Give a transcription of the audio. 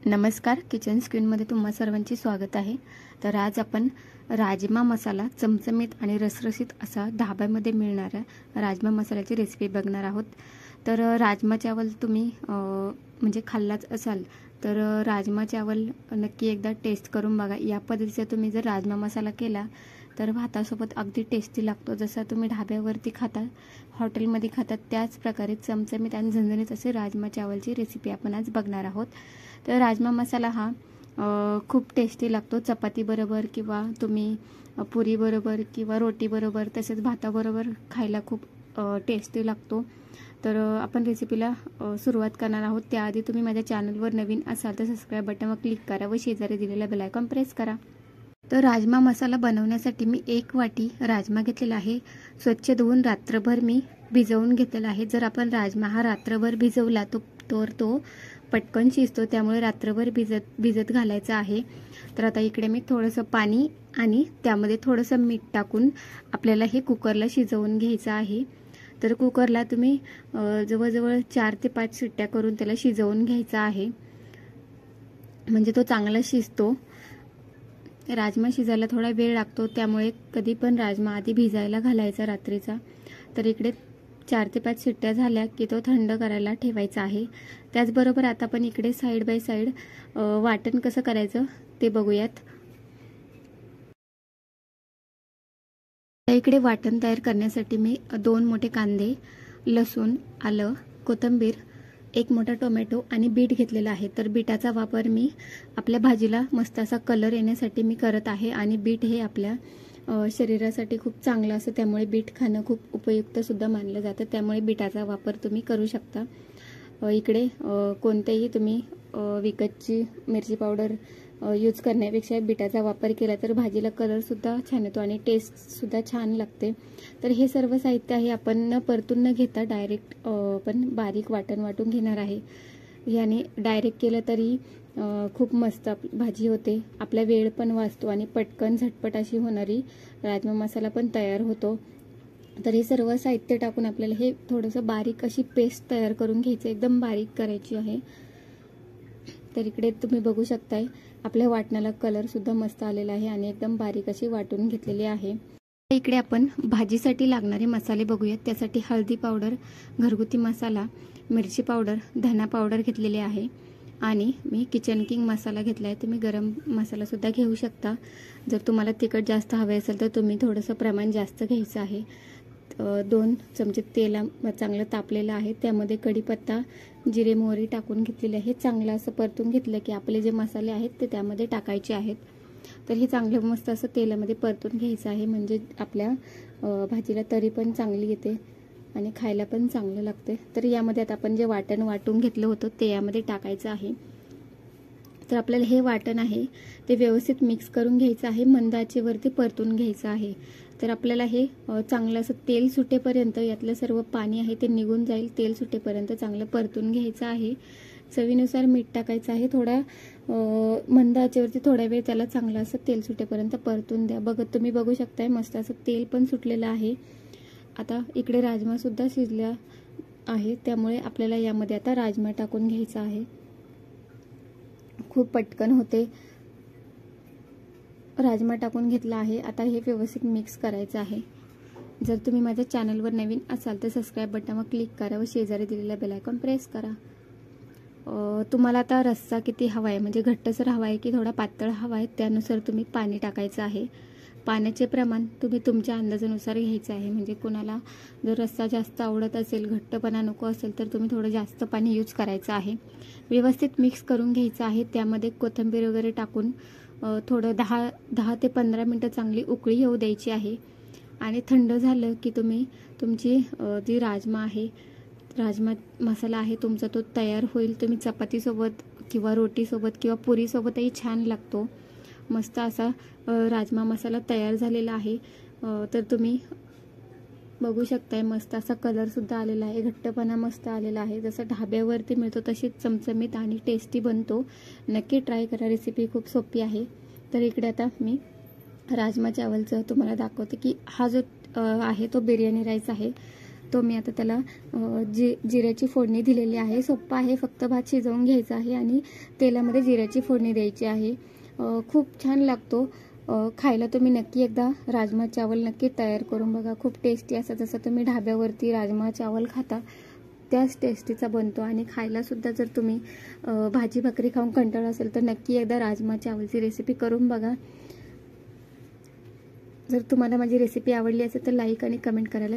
नमस्कार, किचन स्क्रीनमध्ये तुम्हा सर्वांचे स्वागत आहे। तर आज आपण राजमा मसाला चमचमीत आणि रसरशीत असा ढाब्यामध्ये मिळणारा राजमा मसाल्याची रेसिपी बघणार आहोत। तर राजमा चावल तुम्ही म्हणजे खाल्लाच असाल तर राजमा चावल नक्की एकदा टेस्ट करून बघा। या पद्धतीचा तुम्ही जर राजमा मसाला केला तर भातासोबत अगदी टेस्टी लागतो। जसा तुम्ही ढाब्यावरती खाता, हॉटेलमध्ये खातात त्याच प्रकारे चमचमीत आणि झणझणीत असे राजमा चावलची रेसिपी आपण आज बघणार आहोत। तर राजमा मसाला हा खूप टेस्टी लागतो चपाती बरोबर किंवा तुम्ही पुरी बरोबर किंवा रोटी बरोबर तसेच भाताबरोबर खायला खूप टेस्टी लागतो। तर आपण रेसिपीला सुरुवात करणार आहोत। त्याआधी तुम्ही माझ्या चॅनलवर नवीन असाल तर सबस्क्राइब बटनवर क्लिक करा व शेजारी दिलेला बेल आयकॉन प्रेस करा। तर राजमा मसाला बनवण्यासाठी मी 1 वाटी राजमा घेतलेला आहे। स्वच्छ धुवून रात्रभर मी भिजवून घेतलेला आहे। जर आपण राजमा हा रात्रभर भिजवला तर तो पटकन शिजतो, त्यामुळे रात्रभर भिजत घालायचा आहे। तर आता इकडे मी थोडंसं पाणी आणि त्यामध्ये थोडंसं मीठ टाकून आपल्याला हे कुकरला शिजवून घ्यायचं आहे। तर कुकरला तुम्ही जवळजवळ 4 ते 5 शिट्ट्या करून त्याला शिजवून घ्यायचा आहे, म्हणजे तो चांगला शिजतो। राजमा शिजायला थोडा वेळ लागतो, त्यामुळे कधी पण राजमा आधी भिजायला घालायचा रात्रीचा। तर इकडे 4 ते 5 शिट्ट्या झाल्या की तो थंड करायला ठेवायचा आहे। त्याचबरोबर आता आपण इकडे साइड बाय साइड वाटण कसं करायचं ते बघूयात। इकडे वाटण तयार करण्यासाठी मी 2 मोठे कांदे, लसूण, आलं, कोथिंबीर, 1 मोठा टोमॅटो आणि बीट घेतलेला आहे। तर बीटाचा वापर मी आपल्या भाजीला मस्त असा कलर येण्यासाठी मी करत आहे आणि बीट हे आपल्या शरीरासाठी खूप चांगलं असतं, त्यामुळे बीट खाणं खूप उपयुक्त सुद्धा मानलं जातं, त्यामुळे बीटाचा वापर तुम्ही करू शकता। इकडे कोणतेही तुम्ही विकतची मिरची पावडर यूज करण्यापेक्षा बीटाचा वापर केला तर भाजीला कलर सुद्धा छान येतो आणि टेस्ट सुद्धा छान लागते। तर हे सर्व साहित्य आहे आपण न परतून न घेता डायरेक्ट पण बारीक वाटून घेणार आहे। याने डायरेक्ट केलं तरी खूप मस्त भाजी होते, आपला वेळ पण वाचतो आणि पटकन झटपट अशी होणारी राजमा मसाला पण तयार होतो। तर हे सर्व साहित्य टाकून आपल्याला हे थोडंसं बारीक अशी पेस्ट तयार करून घ्यायची, एकदम बारीक करायची आहे। तर इकडे तुम्ही बघू शकताय आपल्या वाटणाला कलर सुद्धा मस्त आलेला आहे आणि एकदम बारीक अशी वाटून घेतलेली आहे। इकडे आपण भाजीसाठी लागणारे मसाले बघूयात। त्यासाठी हळदी पावडर, घरगुती मसाला, मिरची पावडर, धना पावडर घेतलेले आहे आणि मी किचन किंग मसाला घेतला आहे। तुम्ही गरम मसाला सुद्धा घेऊ शकता। जर तुम्हाला तिखट जास्त हवे असेल तर तुम्ही थोडंसं प्रमाण जास्त घ्यायचं आहे। 2 चमचे तेल चांगलं तापलेलं आहे, त्यामध्ये कढीपत्ता, जिरे, मोहरी टाकून घेतलेले आहे। चांगलं असं परतून घेतलं की आपले जे मसाले आहेत ते त्यामध्ये टाकायचे आहेत। तर हे चांगलं मस्त असं तेलामध्ये परतून घ्यायचं आहे, म्हणजे आपल्या भाजीला तरी पण चांगली येते आणि खायला पण चांगलं लागते। तर यामध्ये आता आपण जे वाटण वाटून घेतलं होतं ते यामध्ये टाकायचं आहे। तर आपल्याला हे वाटण आहे ते व्यवस्थित मिक्स करून घ्यायचं आहे, मंद आचेवरती परतून घ्यायचं आहे। तर आपल्याला हे चांगलं असं तेल सुटेपर्यंत, यातलं सर्व पाणी आहे ते निघून जाईल, तेल सुटेपर्यंत चांगलं परतून घ्यायचं आहे। चवीनुसार मीठ टाकायचं आहे, थोडा मंद आचेवरती थोडा वेळ त्याला चांगलं असं तेल सुटेपर्यंत परतून द्या। तुम्ही बघू शकताय मस्त असं तेल पण सुटलेलं आहे। आता इकडे राजमा सुद्धा शिजला आहे, त्यामुळे आपल्याला यामध्ये आता राजमा टाकून घ्यायचा आहे। खूप पटकन होते। राजमा टाकून घेतला आहे, आता हे व्यवस्थित मिक्स करायचं आहे। जर तुम्ही माझ्या चॅनलवर नवीन असाल तर सबस्क्राइब बटनवर क्लिक करा व शेजारी दिलेला बेल आयकॉन प्रेस करा। तुम्हाला आता रस्सा किती हवा आहे, म्हणजे घट्टसर हवा आहे की थोडा पातळ हवा आहे, त्यानुसार तुम्ही पाणी टाकायचं आहे। पाण्याचे प्रमाण तुम्ही तुमच्या अंदाजानुसार घ्यायचं आहे, म्हणजे कोणाला जर रस्सा जास्त आवडत असेल, घट्टपणा नको असेल तर तुम्ही थोडं जास्त पाणी यूज करायचं आहे। व्यवस्थित मिक्स करून घ्यायचं आहे। त्यामध्ये कोथिंबीर वगैरे टाकून थोडं 10 ते 15 मिनिटं चांगली उकळी येऊ द्यायची आहे आणि थंड झालं की तुम्ही तुमची जी राजमा मसाला आहे तुमचा तो तयार होईल। तुम्ही चपातीसोबत किंवा रोटीसोबत किंवा पुरीसोबतही छान लागतो। मस्त असा राजमा मसाला तयार झालेला आहे। तर तुम्ही बघू शकताय मस्त असा कलर सुद्धा आलेला आहे, घट्टपणा मस्त आलेला आहे, जसं ढाब्यावरती मिळतो तशीच चमचमीत आणि टेस्टी बनतो। नक्की ट्राय करा, रेसिपी खूप सोपी आहे। तर इकडे आता मी राजमा चावलचं तुम्हाला दाखवते की हा जो आहे तो बिर्याणी राईस आहे। तो मी आता त्याला जिऱ्याची फोडणी दिलेली आहे. सोप्पा आहे, फक्त भात शिजवून घ्यायचा आहे आणि तेलामध्ये जिऱ्याची फोडणी द्यायची आहे. खूप छान लागतो. खायला तुम्ही नक्की एकदा राजमा चावल नक्की तयार करून बघा. खूप टेस्टी असं, जसं तुम्ही ढाब्यावरती राजमा चावल खाता त्याच टेस्टीचा बनतो. आणि खायला सुद्धा जर तुम्ही भाजी भाकरी खाऊन कंटाळा असेल तर नक्की एकदा राजमा चावलची रेसिपी करून बघा. जर तुम्हाला माझी रेसिपी आवडली असेल तर लाईक आणि कमेंट करायला